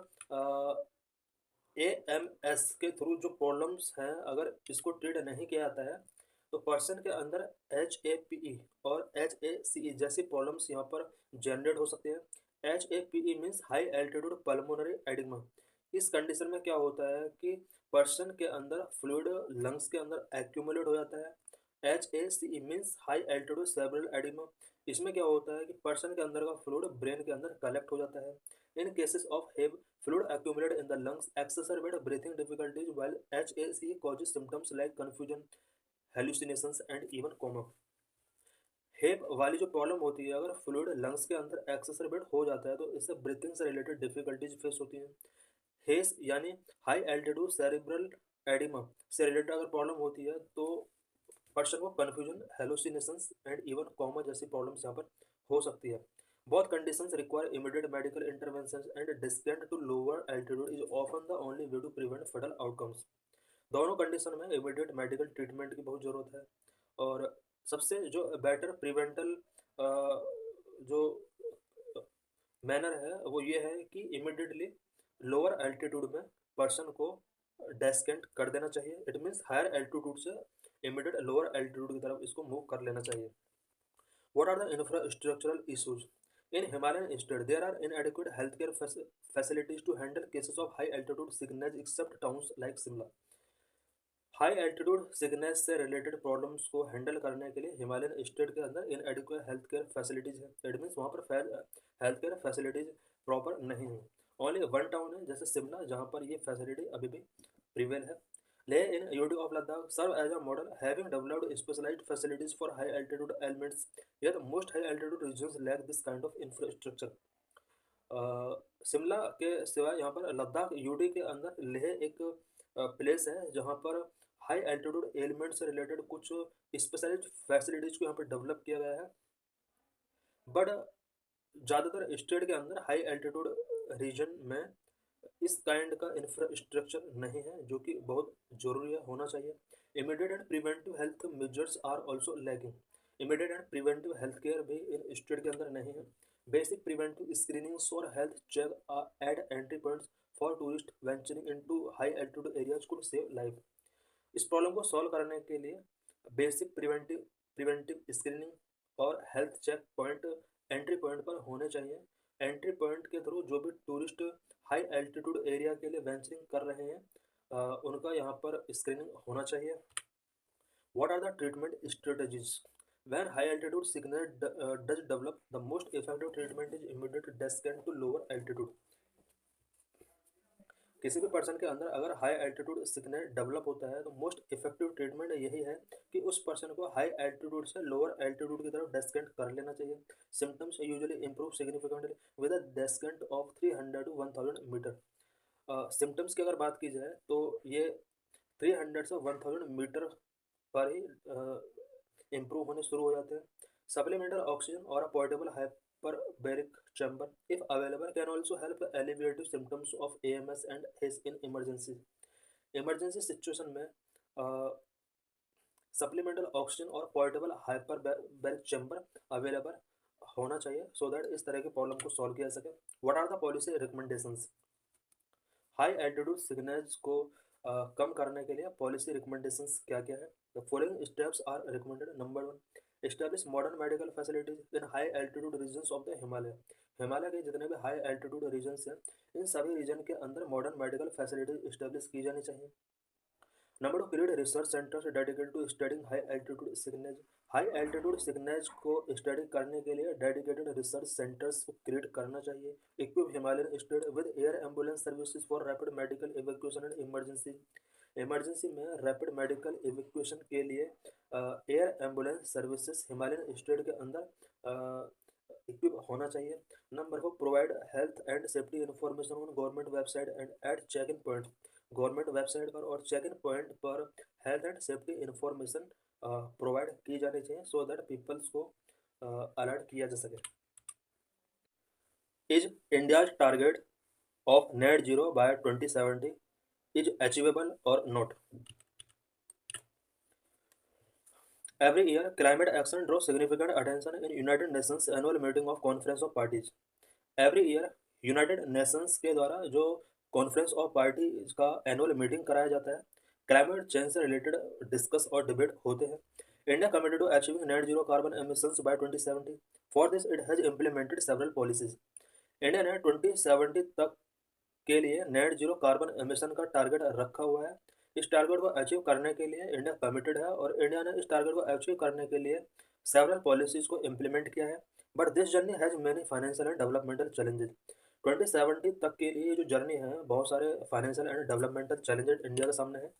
AMS के थ्रू जो प्रॉब्लम्स हैं अगर इसको ट्रीट नहीं किया जाता है तो पर्सन के अंदर HAPE और HACE जैसी प्रॉब्लम्स यहाँ पर जनरेट हो सकते हैं। HAPE means high altitude pulmonary oedema. इस कंडीशन में क्या होता है कि पर्सन के अंदर फ्लूइड लंग्स के अंदर एक्यूमुलेट हो जाता है। HACE means high altitude cerebral oedema. इसमें क्या होता है कि पर्सन के अंदर का फ्लूइड ब्रेन के अंदर कलेक्ट हो जाता है। इन केसेस ऑफ हेव fluid accumulated in the lungs exacerbate breathing difficulties, while HACE causes symptoms like confusion, hallucinations and even coma. हेप वाली जो प्रॉब्लम होती है अगर फ्लूइड लंग्स के अंदर एक्सेसरबेट हो जाता है तो इससे ब्रीथिंग से रिलेटेड डिफिकल्टीज फेस होती हैं। हेस यानी हाई एल्टीट्यूड सेरिब्रल एडिमा से रिलेटेड अगर प्रॉब्लम होती है तो पर्सन को कन्फ्यूजन, हेलोसिनेशंस एंड इवन कॉमा जैसी प्रॉब्लम्स यहाँ पर हो सकती है। Both conditions require immediate medical interventions and descent to lower altitude is often the only way to prevent fatal outcomes. दोनों कंडीशन में इमीडिएट मेडिकल ट्रीटमेंट की बहुत ज़रूरत है और सबसे जो बेटर प्रिवेंटल जो मैनर है वो ये है कि इमिडिएटली लोअर एल्टीट्यूड में पर्सन को डेस्केंट कर देना चाहिए। इट मीन्स हायर एल्टीट्यूड से इमिडिएट लोअर एल्टीट्यूड की तरफ इसको मूव कर लेना चाहिए। What are the infrastructural issues? In Himalayan state, there are inadequate healthcare facilities to handle cases of high altitude sickness except towns like Simla. High altitude sickness से रिलेटेड प्रॉब्लम्स को हैंडल करने के लिए हिमालयन स्टेट के अंदर इनएडिक्वेट हेल्थ केयर फैसिलिटीज़ है। इट मीन्स वहाँ पर हेल्थ केयर फैसिलिटीज़ प्रॉपर नहीं है। ओनली वन टाउन है जैसे शिमला जहाँ पर ये फैसिलिटी अभी भी प्रिवेल है। Leh in UT of Ladakh serve as a model, having developed specialized facilities for high altitude elements. Yet most high altitude regions lack this kind of infrastructure. Shimla के सिवाय यहाँ पर लद्दाख यूटी के अंदर लेह एक प्लेस है जहाँ पर हाई एल्टीट्यूड एलिमेंट से रिलेटेड कुछ स्पेशलाइज्ड फैसिलिटीज़ को यहाँ पर डेवलप किया गया है। बट ज़्यादातर स्टेट के अंदर हाई एल्टीट्यूड रीजन में इस काइंड का इंफ्रास्ट्रक्चर नहीं है जो कि बहुत ज़रूरी है, होना चाहिए। Immediate and preventive health measures are also lacking. Immediate and preventive health care भी इन स्टेट के अंदर नहीं है। बेसिक प्रिवेंटिव स्क्रीनिंग्स और health check at entry points for tourist venturing into high altitude areas could save life. इस प्रॉब्लम को सॉल्व करने के लिए बेसिक प्रिवेंटिव स्क्रीनिंग और health check point entry point पर होने चाहिए। एंट्री पॉइंट के थ्रू जो भी टूरिस्ट हाई एल्टीट्यूड एरिया के लिए वेंचरिंग कर रहे हैं उनका यहाँ पर स्क्रीनिंग होना चाहिए। What are the treatment strategies? When high altitude sickness does develop, the most effective treatment is immediate descent to lower altitude. किसी भी पर्सन के अंदर अगर हाई एल्टीट्यूड सिकनेस डेवलप होता है तो मोस्ट इफेक्टिव ट्रीटमेंट यही है कि उस पर्सन को हाई एल्टीट्यूड से लोअर एल्टीट्यूड की तरफ डेस्केंट कर लेना चाहिए। Symptoms usually improve significantly with a descent of 300 to 1000 metre. Symptoms की अगर बात की जाए तो ये 300 से 1000 मीटर पर ही इम्प्रूव होने शुरू हो जाते हैं। सप्लीमेंटल ऑक्सीजन और portable hyperbaric chamber, if available, can also help alleviate symptoms of AMS and HIS in emergency. Emergency situation में सप्लीमेंटल ऑक्सीजन और पोर्टेबल हाइपरबैरिक चैम्बर अवेलेबल होना चाहिए सो दैट इस तरह के प्रॉब्लम को सॉल्व किया जा सके। What are the policy recommendations? High altitude signals को कम करने के लिए पॉलिसी रिकमेंडेशंस क्या क्या है? The following steps are recommended. Number 1, establish modern medical facilities in high altitude regions of the Himalaya. Himalaya के जितने भी हाई एल्टीट्यूड रीजन्स हैं, इन सभी रीजन के अंदर मॉडर्न मेडिकल फैसिलिटीज इस्टेब्लिश की जानी चाहिए। Number 2, create research centres dedicated to studying high altitude signals. High altitude signals को स्टडी करने के लिए डेडिकेटेड रिसर्च सेंटर्स को क्रिएट करना चाहिए। Equip Himalayan state with air ambulance services for rapid medical evacuation and emergency. Emergency में रैपिड मेडिकल इवैक्यूएशन के लिए air ambulance services Himalayan state के अंदर इक्विप होना चाहिए। Number 4, provide health and safety information on government website and at check in point. Government website पर और चेक इन पॉइंट पर health and safety information provide की जानी चाहिए सो दैट पीपल्स को अलर्ट किया जा सके। Is India's target of net zero by 2070 is achievable और not? Every year, climate action draws significant attention in United Nations annual meeting of Conference of Parties. Every year, United Nations के द्वारा जो कॉन्फ्रेंस ऑफ पार्टीज का एनुअल मीटिंग कराया जाता है, क्लाइमेट चेंज से रिलेटेड डिस्कस और डिबेट होते हैं। India committed to achieving net zero carbon emissions by 2070। For this it has implemented several policies. India ने 2070 तक के लिए नेट जीरो कार्बन एमिशन का टारगेट रखा हुआ है। इस टारगेट को अचीव करने के लिए इंडिया कमिटेड है और इंडिया ने इस टारगेट को अचीव करने के लिए सेवरल पॉलिसीज को इम्प्लीमेंट किया है। But this journey has many financial and developmental challenges. 2070 तक के लिए जो जर्नी है, बहुत सारे financial and developmental challenges India के सामने है।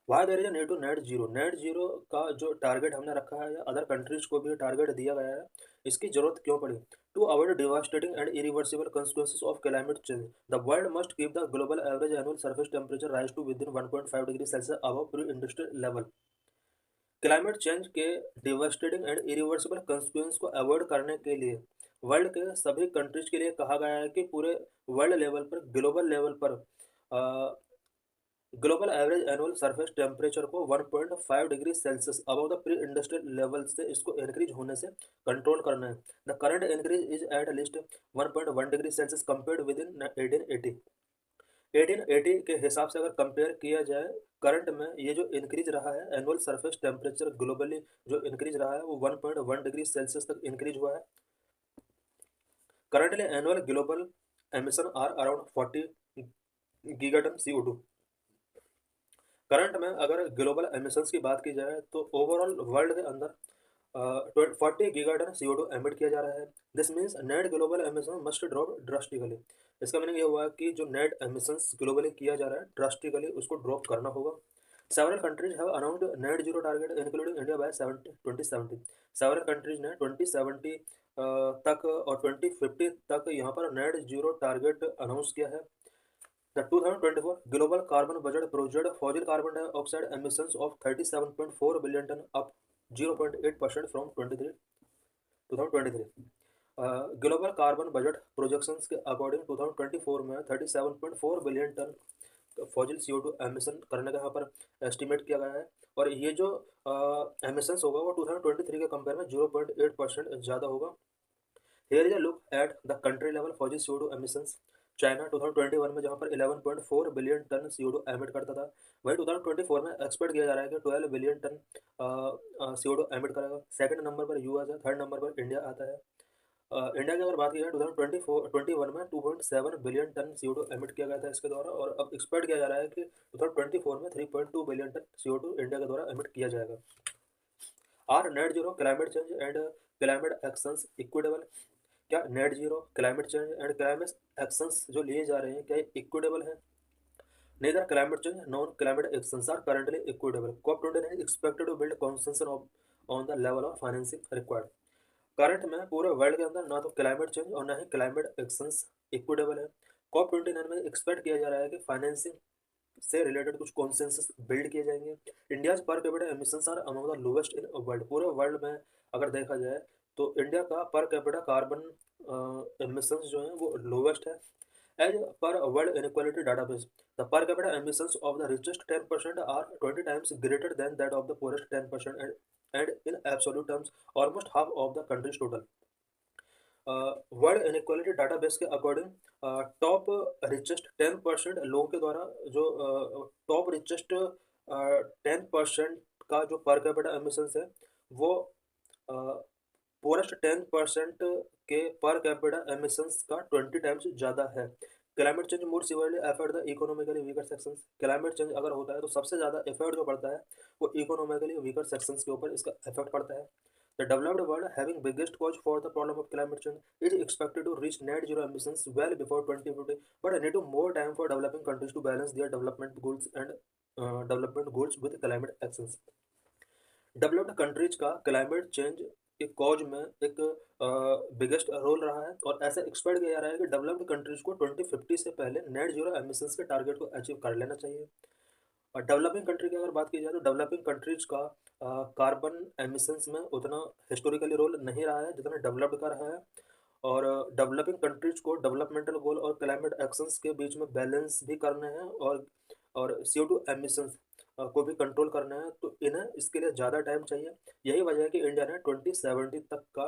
Why there is need to net zero? Net zero का जो टारगेट हमने रखा है या अदर कंट्रीज को भी टारगेट दिया गया है, इसकी जरूरत क्यों पड़ी? To avoid devastating and irreversible consequences of climate change, the world must keep the global average annual surface temperature rise to within 1.5 degree Celsius above pre industrial level. Climate change के डिवास्टेटिंग एंड इरिवर्सिबल कंसिक्वेंस को अवॉइड करने के लिए वर्ल्ड के सभी कंट्रीज के लिए कहा गया है कि पूरे वर्ल्ड लेवल पर, ग्लोबल लेवल पर global average annual surface temperature को 1.5 degree Celsius above the pre industrial level से इसको इंक्रीज होने से कंट्रोल करना है। The current increase is at least 1.1 degree Celsius compared with in 1880। 1880 के हिसाब से अगर कंपेयर किया जाए, करंट में ये जो इंक्रीज रहा है एनुअल सरफेस टेम्परेचर ग्लोबली जो इंक्रीज रहा है वो 1.1 डिग्री सेल्सियस तक इंक्रीज हुआ है। Currently annual global emission are around 40 gigaton CO2। Current में अगर ग्लोबल एमिशंस की बात की जाए तो ओवरऑल वर्ल्ड के अंदर 40 गीगाटन CO2 एमिट किया जा रहा है। This means net global emission must drop drastically. इसका मीनिंग ये हुआ कि जो नेट एमिशंस ग्लोबली किया जा रहा है, ड्रास्टिकली उसको ड्रॉप करना होगा। Several countries have announced net zero target including India by 2070। Several countries ने 2070 तक और 2050 तक यहाँ पर नेट जीरो टारगेट अनाउंस किया है। The 2024 Global Carbon Budget projected fossil carbon dioxide emissions of 37.4 billion ton, up 0.8% from 2023। Global carbon budget projections के अकॉर्डिंग 2024 में 37.4 billion ton fossil CO2 emission करने का यहाँ पर एस्टिमेट किया गया है। और ये जो एमिशंस होगा वो 2023 के कंपेयर में 0.8% ज़्यादा होगा। Here is a look at the country level fossil CO2 emissions। China 2021 में जहाँ पर 11.4 बिलियन टन CO2 एमिट करता था, वही 2024 में एक्सपेक्ट किया जा रहा है कि 12 बिलियन टन CO2 एमिट करेगा। सेकंड नंबर पर यूएस है, थर्ड नंबर पर इंडिया आता है। इंडिया की अगर बात की जाए 2021 में 2.7 बिलियन टन CO2 एमिट किया गया था इसके द्वारा, और अब एक्सपेक्ट किया जा रहा है कि 2024 में 3.2 बिलियन टन CO2 इंडिया के द्वारा एमिट किया जाएगा। Are net zero climate change and climate actions equitable? क्या net zero, climate change and climate actions जो लिए जा रहे हैं क्या इक्विटेबल है? Neither climate change non climate actions are currently equitable. COP29 is expected to build consensus on the level of financing required। Current में पूरे वर्ल्ड के अंदर ना तो क्लाइमेट चेंज और ना ही क्लाइमेट एक्शंस इक्विटेबल है। COP29 में एक्सपेक्ट किया जा रहा है कि फाइनेंसिंग से रिलेटेड कुछ कॉन्सेंसस बिल्ड किए जाएंगे। India's per capita emissions are among the lowest in world. पूरे वर्ल्ड में अगर देखा जाए तो इंडिया का पर कैपिटा कार्बन एमिशंस जो हैं वो लोवेस्ट है। As per world inequality database, the per capita emissions of the richest 10% आर 20 times greater than that of the poorest 10%, and in absolute terms almost half of the country's total. World inequality database के अकॉर्डिंग टॉप रिचेस्ट 10% लोगों के द्वारा जो टॉप रिचेस्ट 10% का जो पर कैपिटा एमिशंस है वो पोरेस्ट 10% के पर कैपिटा एमिशंस का 20 टाइम्स ज़्यादा है। Climate change more severely affect the economically weaker sections, climate change अगर होता है तो सबसे ज़्यादा इफेक्ट जो पड़ता है वो इकोनॉमिकली वीकर सेक्शंस के ऊपर इसका इफेक्ट पड़ता है। The developed world, having biggest cause for the problem of climate change, is expected to reach net zero emissions well before 2050, but need to more time for developing countries to balance their development goals with climate actions. Developed countries का क्लाइमेट चेंज के कॉज में एक बिगेस्ट रोल रहा है, और ऐसा एक्सपेक्ट किया जा रहा है कि डेवलप्ड कंट्रीज को 2050 से पहले नेट जीरो एमिशंस के टारगेट को अचीव कर लेना चाहिए। और डेवलपिंग कंट्री की अगर बात की जाए तो डेवलपिंग कंट्रीज का कार्बन एमिशंस में उतना हिस्टोरिकली रोल नहीं रहा है जितना डेवलप्ड का रहा है, और डेवलपिंग कंट्रीज को डेवलपमेंटल गोल और क्लाइमेट एक्शंस के बीच में बैलेंस भी करने हैं, और CO2 एमिशंस को भी कंट्रोल करना है, तो इन्हें इसके लिए ज़्यादा टाइम चाहिए। यही वजह है कि इंडिया ने 2070 तक का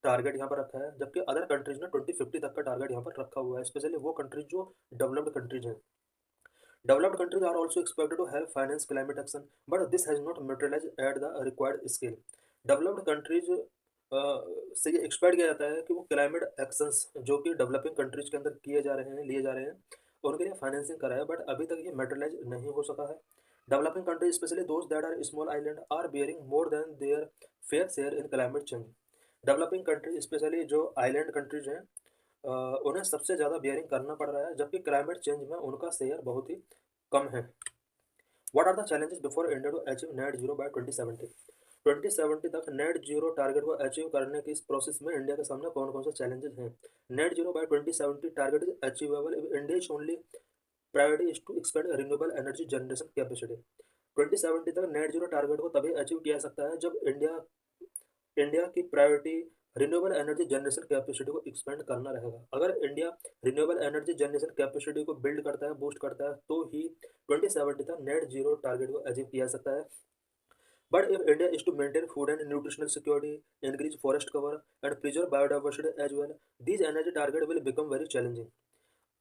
टारगेट यहाँ पर रखा है, जबकि अदर कंट्रीज ने 2050 तक का टारगेट यहाँ पर रखा हुआ है, स्पेशली वो कंट्रीज जो डेवलप्ड कंट्रीज हैं। Developed countries are also expected to help finance climate action, but this has not materialized at the required scale. Developed countries से ये एक्सपेक्ट किया जाता है कि वो क्लाइमेट एक्शंस जो कि डेवलपिंग कंट्रीज के अंदर किए जा रहे हैं, लिए जा रहे हैं, उनके लिए फाइनेंसिंग कराए, बट अभी तक ये मेटेरियलाइज नहीं हो सका है। Developing countries specially those that are small island are bearing more than their fair share in climate change. Developing countries specially जो आइलैंड कंट्रीज हैं उन्हें सबसे ज़्यादा बियरिंग करना पड़ रहा है, जबकि क्लाइमेट चेंज में उनका शेयर बहुत ही कम है। What are the challenges before India to achieve net zero by 2070? 2070 तक नेट जीरो टारगेट को अचीव करने की इस प्रोसेस में इंडिया के सामने कौन कौन से चैलेंजेस हैं? Net zero by 2070 target is achievable if India is only priority is to expand renewable energy generation capacity. 2070 तक नेट जीरो टारगेट को तभी अचीव किया जा सकता है जब इंडिया की priority renewable energy generation capacity को एक्सपेंड करना रहेगा। अगर India renewable energy generation capacity को बिल्ड करता है, बूस्ट करता है, तो ही 2070 तक नेट जीरो टारगेट को अचीव किया जा सकता है। But if India is to maintain food and nutritional security, increase forest cover and preserve biodiversity as well, these energy target will become very challenging.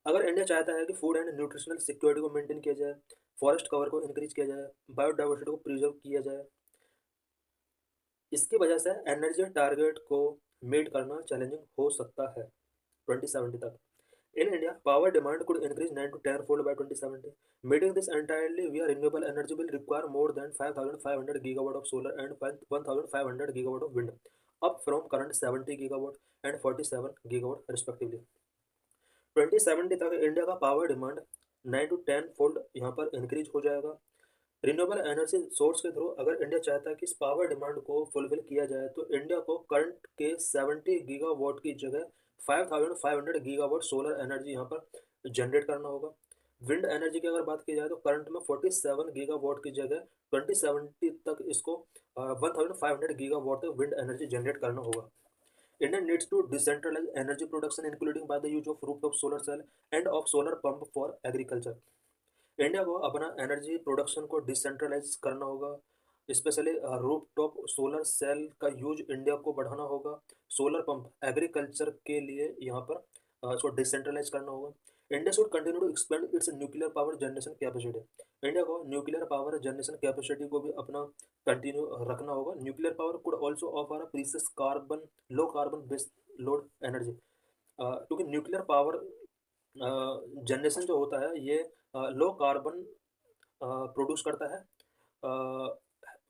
अगर इंडिया चाहता है कि फूड एंड न्यूट्रिशनल सिक्योरिटी को मेंटेन किया जाए, फॉरेस्ट कवर को इंक्रीज किया जाए, बायोडाइवर्सिटी को प्रिजर्व किया जाए, इसकी वजह से एनर्जी टारगेट को मीट करना चैलेंजिंग हो सकता है 2070 तक। In India, power demand could increase 9 to 10 fold by 2070. Meeting this entirely via renewable energy will require more than 5,500 gigawatt of solar and 1,500 gigawatt of wind, up from current 70 gigawatt and 47 gigawatt respectively. 2070 तक इंडिया का पावर डिमांड 9 to 10 फोल्ड यहाँ पर इंक्रीज हो जाएगा। रिन्यूएबल एनर्जी सोर्स के थ्रू अगर इंडिया चाहता है कि इस पावर डिमांड को फुलफिल किया जाए, तो इंडिया को करंट के 70 गीगावाट की जगह 5,500 गीगावाट सोलर एनर्जी यहाँ पर जनरेट करना होगा। विंड एनर्जी की अगर बात की जाए तो करंट में 47 गीगावाट की जगह 2070 तक इसको 1,500 गीगावाट तक विंड एनर्जी जनरेट करना होगा। India needs to decentralize energy production, including by the use of rooftop solar cell and of solar pump for agriculture. India को अपना एनर्जी प्रोडक्शन को डिसेंट्रलाइज करना होगा, specially rooftop solar cell का यूज इंडिया को बढ़ाना होगा, सोलर पंप एग्रीकल्चर के लिए यहाँ पर इसको डिसेंट्रलाइज करना होगा। India should continue to expand its nuclear power generation capacity. India को न्यूक्लियर पावर जनरेशन कैपेसिटी को भी अपना कंटिन्यू रखना होगा। Nuclear power could also offer a precious carbon low carbon based load energy, क्योंकि न्यूक्लियर पावर जनरेशन जो होता है ये लो कार्बन प्रोड्यूस करता है,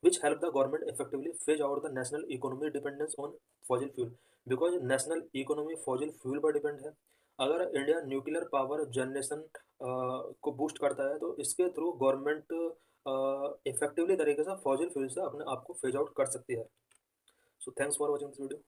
which help the government effectively phase out the national economy dependence on fossil fuel, because national economy fossil fuel पर डिपेंड है। अगर इंडिया न्यूक्लियर पावर जनरेशन को बूस्ट करता है तो इसके थ्रू गवर्नमेंट इफेक्टिवली तरीके से फॉजिल फ्यूल से अपने आप को फेज आउट कर सकती है। So thanks for watching this video.